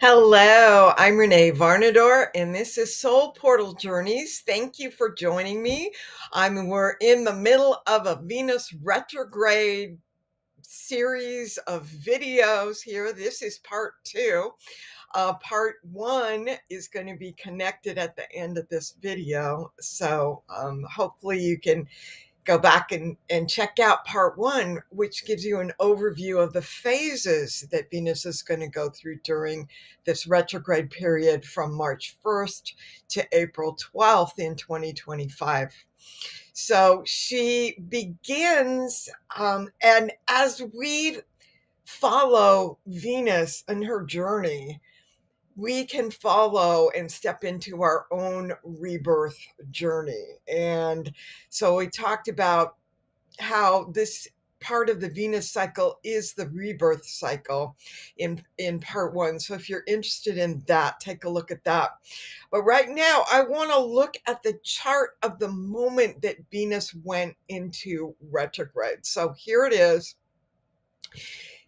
Hello, I'm Renee Varnador, and this is Soul Portal Journeys. Thank you for joining me. We're in the middle of a Venus retrograde series of videos here. This is part two. Part one is going to be connected at the end of this video. So hopefully you can go back and check out part one, which gives you an overview of the phases that Venus is going to go through during this retrograde period from March 1st to April 12th in 2025. So she begins, and as we follow Venus and her journey, we can follow and step into our own rebirth journey. And so we talked about how this part of the Venus cycle is the rebirth cycle in part one. So if you're interested in that, take a look at that. But right now, I want to look at the chart of the moment that Venus went into retrograde. So here it is.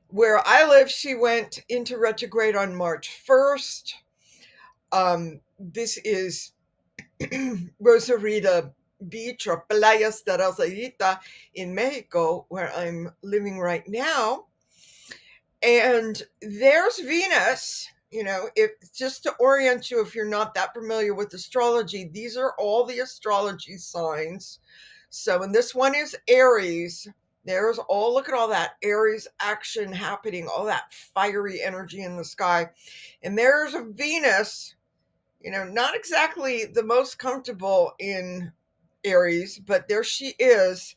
Where I live, she went into retrograde on March 1st. This is Rosarita Beach or Playas de Rosarita in Mexico, where I'm living right now. And there's Venus. If just to orient you, if you're not that familiar with astrology, these are all the astrology signs. So, and this one is Aries. Look at all that Aries action happening, all that fiery energy in the sky. And there's a Venus, not exactly the most comfortable in Aries, but there she is.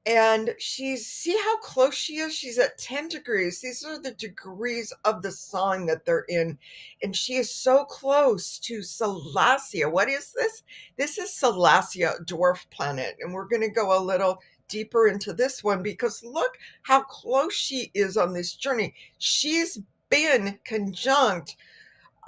And see how close she is? She's at 10 degrees. These are the degrees of the sign that they're in. And she is so close to Salacia. What is this? This is Salacia, dwarf planet. And we're going to go a little deeper into this one because look how close she is on this journey. She's been conjunct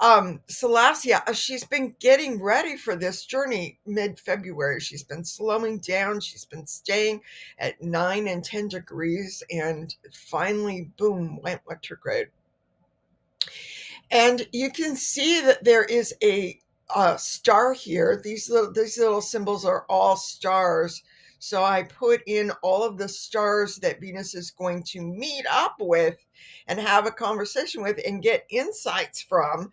Salacia, she's been getting ready for this journey mid-February. She's been slowing down. She's been staying at 9 and 10 degrees, and finally, boom, went retrograde. And you can see that there is a star here. These little symbols are all stars. So I put in all of the stars that Venus is going to meet up with and have a conversation with and get insights from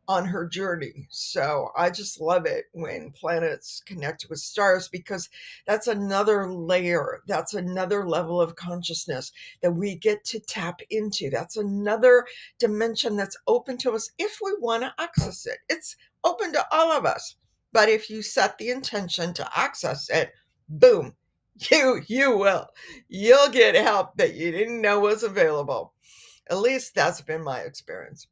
on her journey. So I just love it when planets connect with stars because that's another layer, that's another level of consciousness that we get to tap into. That's another dimension that's open to us if we want to access it. It's open to all of us. But if you set the intention to access it, boom, you will. You'll get help that you didn't know was available. At least that's been my experience.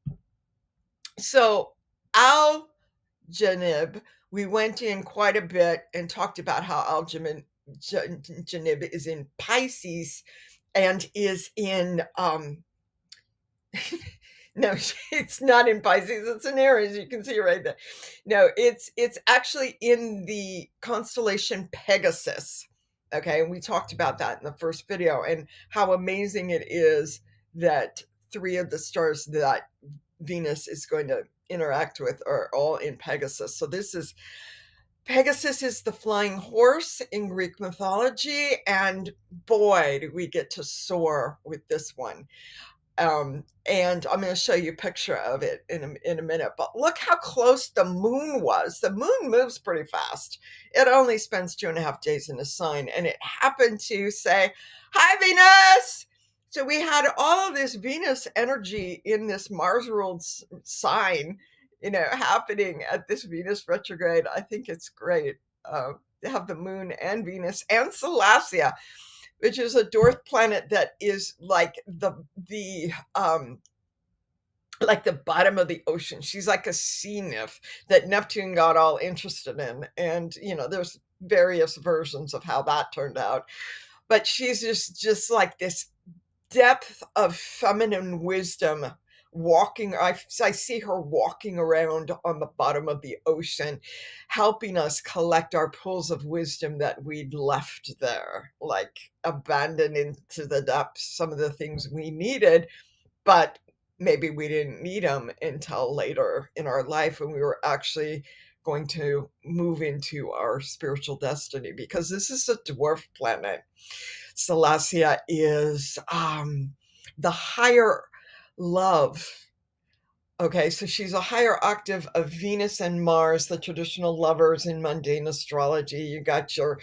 So Algenib, we went in quite a bit and talked about how Algenib is in Pisces and is in no, it's not in Pisces, it's in Aries. You can see right there. No, it's actually in the constellation Pegasus. Okay, and we talked about that in the first video and how amazing it is that three of the stars that Venus is going to interact with are all in Pegasus. So Pegasus is the flying horse in Greek mythology, and boy, do we get to soar with this one. And I'm going to show you a picture of it in a minute. But look how close the moon was. The moon moves pretty fast. It only spends 2.5 days in a sign, and it happened to say, "Hi, Venus." So we had all of this Venus energy in this Mars ruled sign, happening at this Venus retrograde. I think it's great to have the moon and Venus and Salacia, which is a dwarf planet that is like the bottom of the ocean. She's like a sea nymph that Neptune got all interested in. And, there's various versions of how that turned out. But she's just like this depth of feminine wisdom walking. I see her walking around on the bottom of the ocean, helping us collect our pools of wisdom that we'd left there, like abandoned into the depths, some of the things we needed, but maybe we didn't need them until later in our life when we were actually going to move into our spiritual destiny, because this is a dwarf planet. Salacia is the higher love. Okay, so she's a higher octave of Venus and Mars, the traditional lovers in mundane astrology. You got your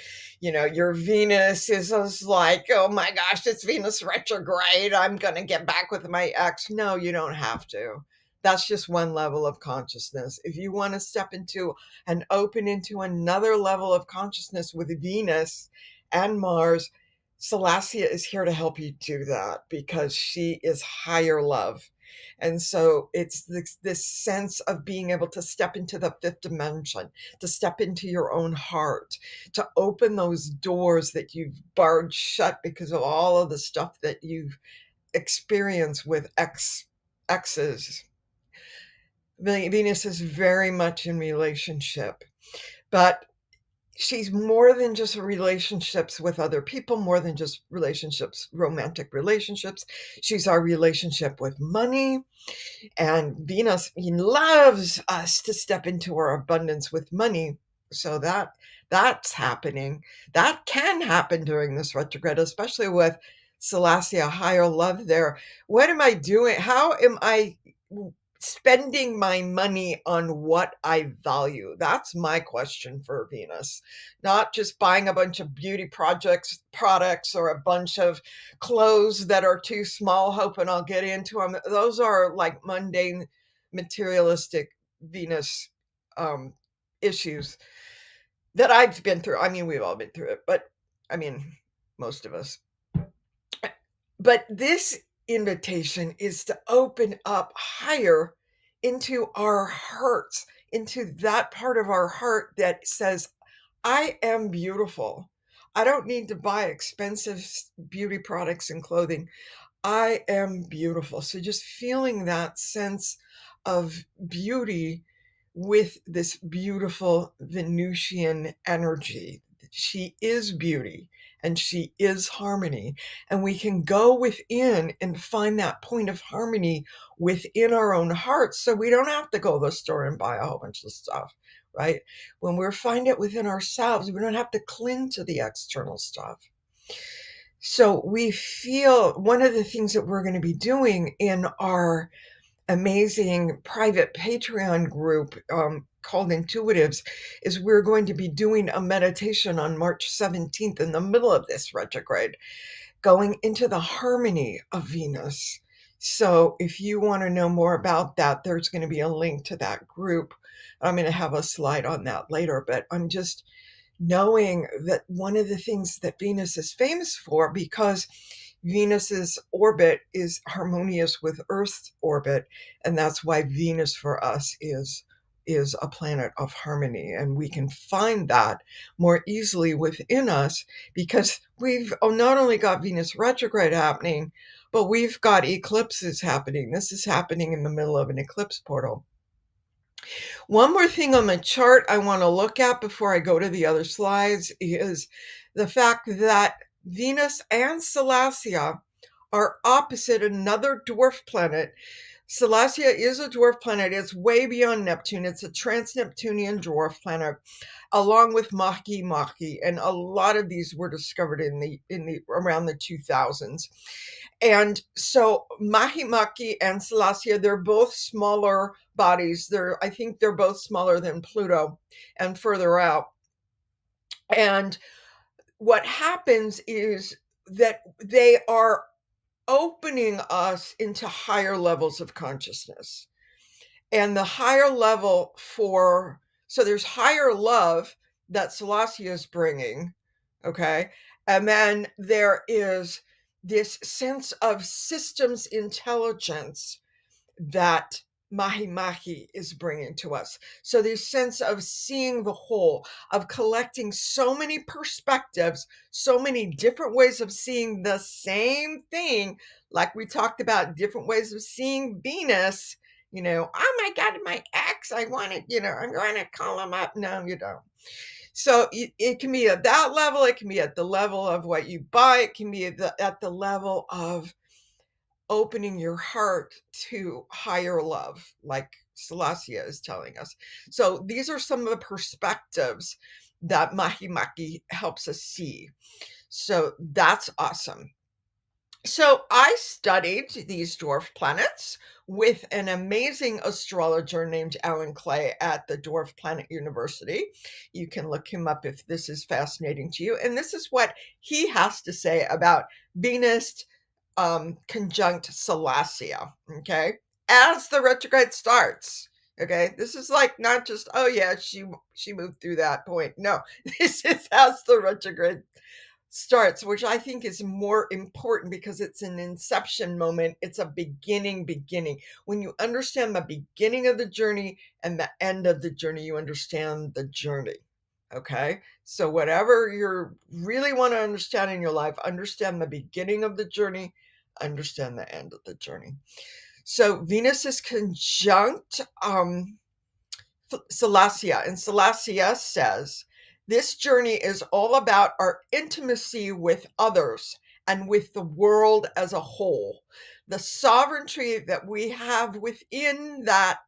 Venus is like, oh my gosh, it's Venus retrograde. I'm going to get back with my ex. No, you don't have to. That's just one level of consciousness. If you want to step into and open into another level of consciousness with Venus and Mars, Salacia is here to help you do that because she is higher love. And so it's this sense of being able to step into the fifth dimension, to step into your own heart, to open those doors that you've barred shut because of all of the stuff that you've experienced with exes. Venus is very much in relationship, but she's more than just relationships with other people, more than just relationships, romantic relationships. She's our relationship with money. And Venus loves us to step into our abundance with money. So that's happening. That can happen during this retrograde, especially with Salacia, higher love there. What am I doing? How am I spending my money on what I value? That's my question for Venus. Not just buying a bunch of beauty products or a bunch of clothes that are too small, hoping I'll get into them. Those are like mundane, materialistic Venus issues that I've been through. I mean, we've all been through it, but I mean, most of us. But this invitation is to open up higher into our hearts, into that part of our heart that says, I am beautiful. I don't need to buy expensive beauty products and clothing. I am beautiful. So just feeling that sense of beauty with this beautiful Venusian energy. She is beauty and she is harmony. And we can go within and find that point of harmony within our own hearts. So we don't have to go to the store and buy a whole bunch of stuff, right? When we find it within ourselves, we don't have to cling to the external stuff. So we feel one of the things that we're going to be doing in our amazing private Patreon group called Intuitives is we're going to be doing a meditation on March 17th in the middle of this retrograde, going into the harmony of Venus. So if you want to know more about that, there's going to be a link to that group. I'm going to have a slide on that later, but I'm just knowing that one of the things that Venus is famous for, because Venus's orbit is harmonious with Earth's orbit, and that's why Venus for us is a planet of harmony, and we can find that more easily within us because we've not only got Venus retrograde happening, but we've got eclipses happening. This is happening in the middle of an eclipse portal. One more thing on the chart I want to look at before I go to the other slides is the fact that Venus and Salacia are opposite another dwarf planet. Salacia is a dwarf planet. It's way beyond Neptune. It's a trans-Neptunian dwarf planet, along with Makemake, and a lot of these were discovered in the around the 2000s. And so Makemake and Salacia, they're both smaller bodies. I think they're both smaller than Pluto and further out. And what happens is that they are opening us into higher levels of consciousness. And the higher level so there's higher love that Salacia is bringing, okay? And then there is this sense of systems intelligence that Makemake is bringing to us. So this sense of seeing the whole, of collecting so many perspectives, so many different ways of seeing the same thing, like we talked about different ways of seeing Venus. Oh my God, my ex, I want to, I'm going to call him up. No, you don't. So it can be at that level. It can be at the level of what you buy. It can be at the level of opening your heart to higher love, like Salacia is telling us. So these are some of the perspectives that Makemake helps us see. So that's awesome. So I studied these dwarf planets with an amazing astrologer named Alan Clay at the Dwarf Planet University. You can look him up if this is fascinating to you. And this is what he has to say about Venus conjunct Salacia. Okay, as the retrograde starts. Okay, this is like not just, oh yeah, she moved through that point. No, this is as the retrograde starts, which I think is more important because it's an inception moment. It's a beginning. When you understand the beginning of the journey and the end of the journey, you understand the journey. Okay. So whatever you really want to understand in your life, understand the beginning of the journey, understand the end of the journey. So Venus is conjunct Salacia, and Salacia says, this journey is all about our intimacy with others and with the world as a whole. The sovereignty that we have within that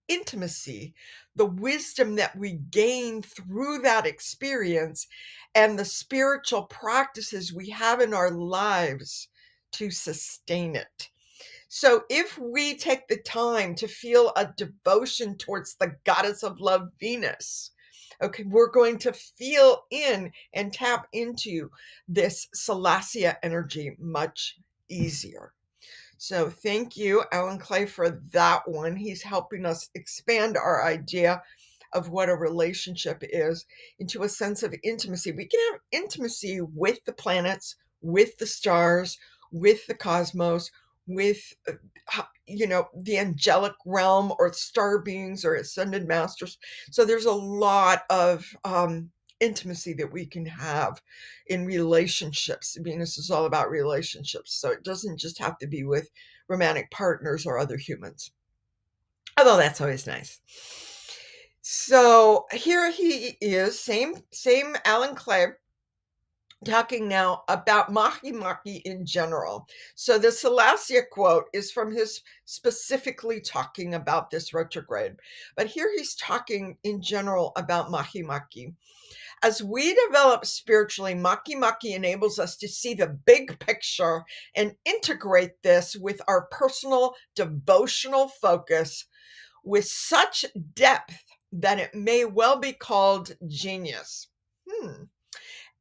intimacy, the wisdom that we gain through that experience, and the spiritual practices we have in our lives to sustain it. So if we take the time to feel a devotion towards the goddess of love, Venus, okay, we're going to feel in and tap into this Salacia energy much easier. So thank you, Alan Clay, for that one. He's helping us expand our idea of what a relationship is into a sense of intimacy. We can have intimacy with the planets, with the stars, with the cosmos, with the angelic realm or star beings or ascended masters. So there's a lot of intimacy that we can have in relationships. Venus is all about relationships, so it doesn't just have to be with romantic partners or other humans, although that's always nice. So here he is, same Alan Clay, talking now about Makemake in general. So the Salacia quote is from his specifically talking about this retrograde, but here he's talking in general about Makemake. As we develop spiritually, Makemake enables us to see the big picture and integrate this with our personal devotional focus with such depth that it may well be called genius.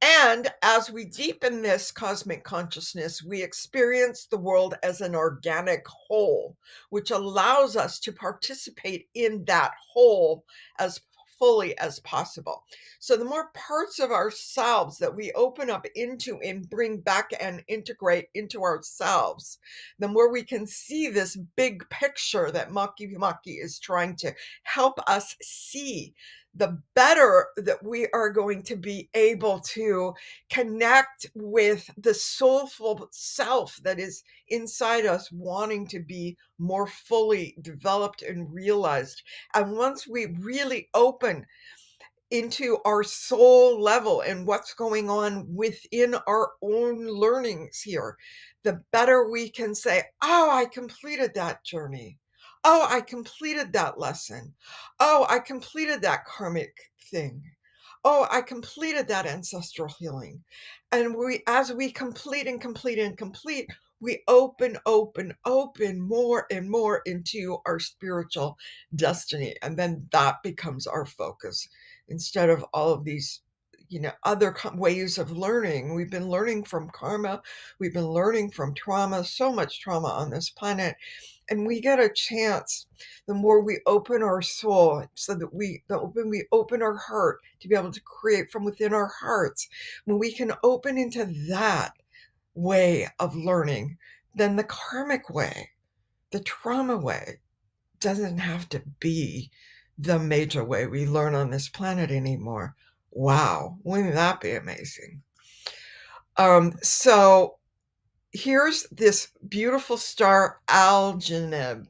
And as we deepen this cosmic consciousness, we experience the world as an organic whole, which allows us to participate in that whole as fully as possible. So the more parts of ourselves that we open up into and bring back and integrate into ourselves, the more we can see this big picture that Makemake is trying to help us see, the better that we are going to be able to connect with the soulful self that is inside us, wanting to be more fully developed and realized. And once we really open into our soul level and what's going on within our own learnings here, the better we can say, oh, I completed that journey. Oh, I completed that lesson. Oh, I completed that karmic thing. Oh, I completed that ancestral healing. And as we complete and complete and complete, we open more and more into our spiritual destiny. And then that becomes our focus instead of all of these, other ways of learning. We've been learning from karma. We've been learning from trauma, so much trauma on this planet. And we get a chance, the more we open our soul, so that we open our heart to be able to create from within our hearts. When we can open into that way of learning, then the karmic way, the trauma way, doesn't have to be the major way we learn on this planet anymore. Wow, wouldn't that be amazing? So here's this beautiful star, Algenib,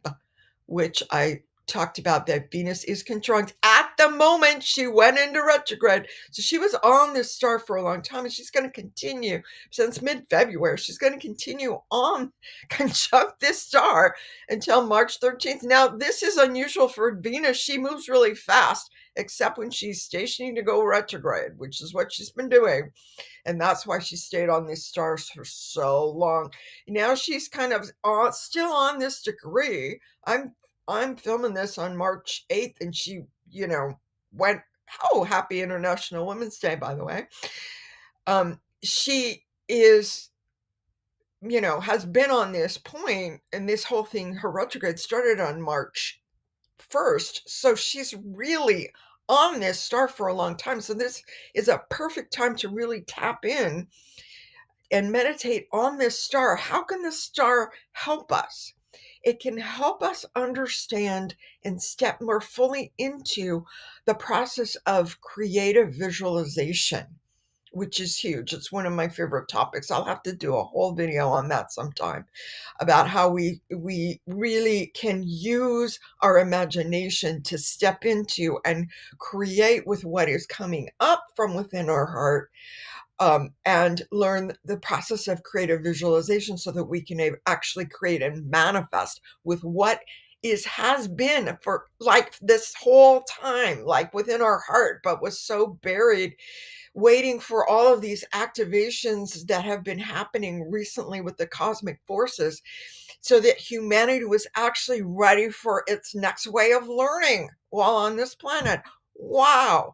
which I talked about, that Venus is conjunct at the moment she went into retrograde. So she was on this star for a long time, and she's going to continue since mid-February. She's going to continue on conjunct this star until March 13th. Now, this is unusual for Venus. She moves really fast, except when she's stationing to go retrograde, which is what she's been doing. And that's why she stayed on these stars for so long. Now she's kind of still on this degree. I'm filming this on March 8th, and she, went, oh, happy International Women's Day, by the way. She is, has been on this point, and this whole thing, her retrograde started on March 1st. So she's really on this star for a long time. So this is a perfect time to really tap in and meditate on this star. How can the star help us? It can help us understand and step more fully into the process of creative visualization, which is huge. It's one of my favorite topics. I'll have to do a whole video on that sometime, about how we really can use our imagination to step into and create with what is coming up from within our heart, and learn the process of creative visualization so that we can actually create and manifest with what has been for like this whole time, like within our heart, but was so buried, waiting for all of these activations that have been happening recently with the cosmic forces, so that humanity was actually ready for its next way of learning while on this planet. Wow.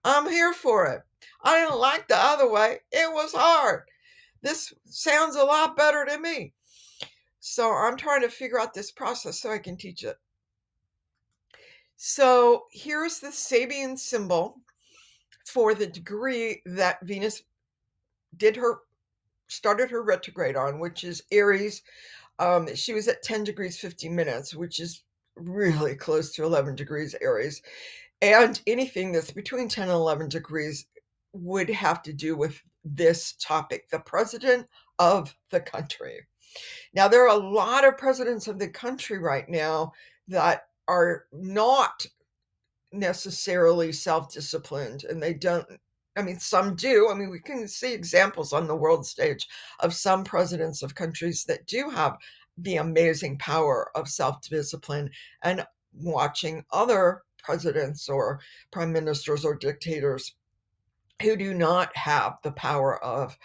I'm here for it. I didn't like the other way. It was hard. This sounds a lot better to me. So I'm trying to figure out this process so I can teach it. So here's the Sabian symbol for the degree that Venus started her retrograde on, which is Aries. She was at 10 degrees 50 minutes, which is really close to 11 degrees Aries. And anything that's between 10 and 11 degrees would have to do with this topic, the president of the country. Now, there are a lot of presidents of the country right now that are not necessarily self-disciplined, and they don't. I mean, some do. I mean, we can see examples on the world stage of some presidents of countries that do have the amazing power of self-discipline, and watching other presidents or prime ministers or dictators who do not have the power of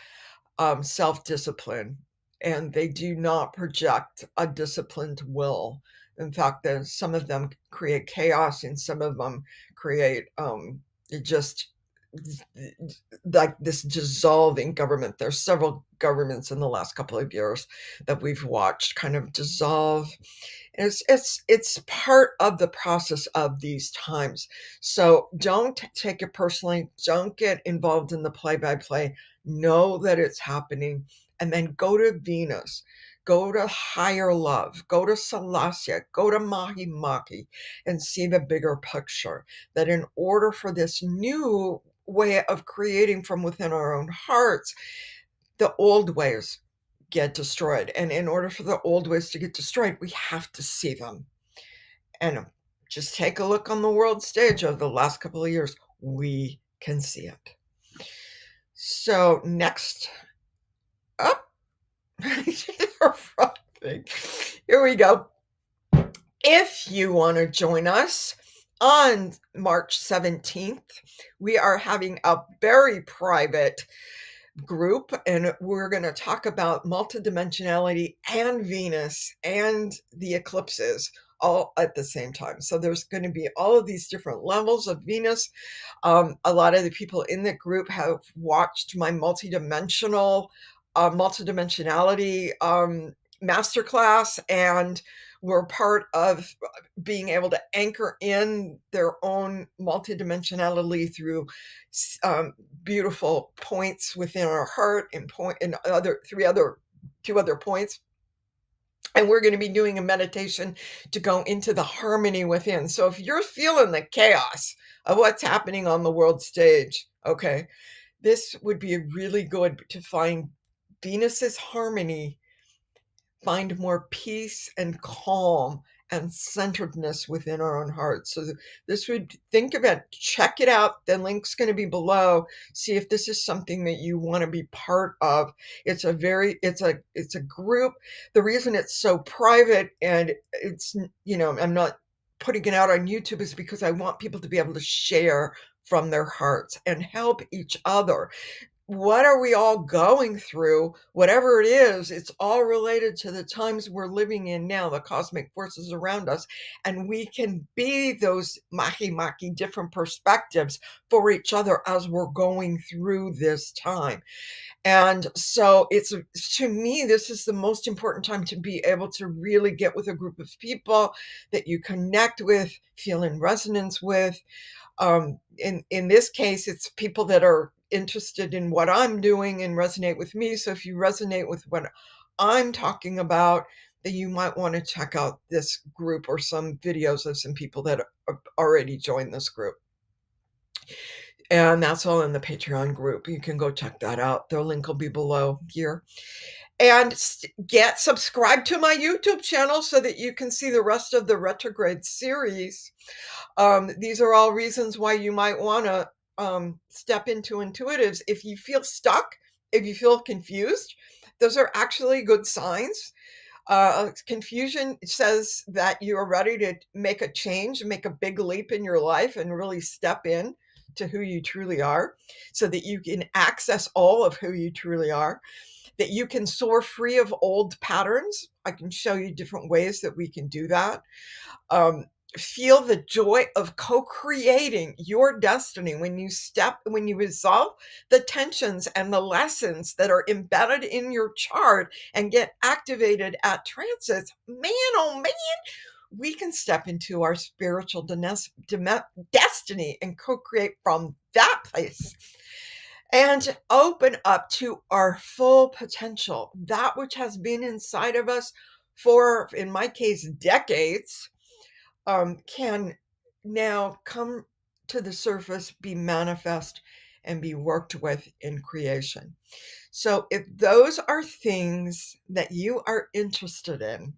self-discipline, and they do not project a disciplined will. In fact, some of them create chaos, and some of them create just like this dissolving government. There's several governments in the last couple of years that we've watched kind of dissolve. And it's part of the process of these times. So don't take it personally. Don't get involved in the play-by-play. Know that it's happening, and then go to Venus, go to higher love, go to Salacia, go to Makemake, and see the bigger picture, that in order for this new way of creating from within our own hearts, the old ways get destroyed. And in order for the old ways to get destroyed, we have to see them. And just take a look on the world stage of the last couple of years. We can see it. So next up, here we go. If you want to join us on March 17th, we are having a very private group, and we're going to talk about multidimensionality and Venus and the eclipses all at the same time. So there's going to be all of these different levels of Venus. A lot of the people in the group have watched my multidimensionality masterclass, and were part of being able to anchor in their own multidimensionality through beautiful points within our heart, and two other points. And we're going to be doing a meditation to go into the harmony within. So if you're feeling the chaos of what's happening on the world stage, okay, this would be really good to find Venus's harmony, find more peace and calm, and centeredness within our own hearts. So this would think about, check it out. The link's going to be below. See if this is something that you want to be part of. It's a group. The reason it's so private and it's, I'm not putting it out on YouTube is because I want people to be able to share from their hearts and help each other. What are we all going through? Whatever it is, it's all related to the times we're living in now, the cosmic forces around us. And we can be those Makemake, different perspectives for each other as we're going through this time. And so to me, this is the most important time to be able to really get with a group of people that you connect with, feel in resonance with. In this case, it's people that are interested in what I'm doing and resonate with me. So if you resonate with what I'm talking about, then you might want to check out this group or some videos of some people that already joined this group. And that's all in the Patreon group. You can go check that out. The link will be below here. And get subscribed to my YouTube channel so that you can see the rest of the retrograde series. These are all reasons why you might want to step into intuitives. If you feel stuck, if you feel confused, those are actually good signs. Confusion says that you are ready to make a change, make a big leap in your life and really step in to who you truly are so that you can access all of who you truly are, that you can soar free of old patterns. I can show you different ways that we can do that. Feel the joy of co-creating your destiny when you resolve the tensions and the lessons that are embedded in your chart and get activated at transits. Man, oh man, we can step into our spiritual destiny and co-create from that place and open up to our full potential, that which has been inside of us for, in my case, decades. Can now come to the surface, be manifest, and be worked with in creation. So if those are things that you are interested in,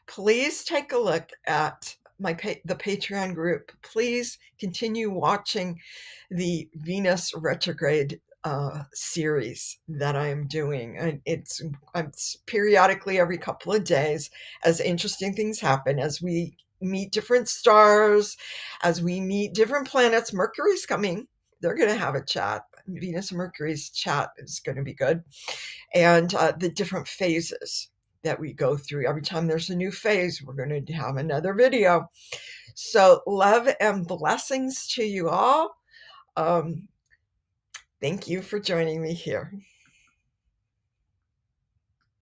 please take a look at the Patreon group. Please continue watching the Venus retrograde series that I am doing. And it's periodically every couple of days as interesting things happen, as we meet different stars, as we meet different planets. Mercury's coming. They're going to have a chat. Venus and Mercury's chat is going to be good. And the different phases that we go through. Every time there's a new phase, we're going to have another video. So love and blessings to you all. Thank you for joining me here.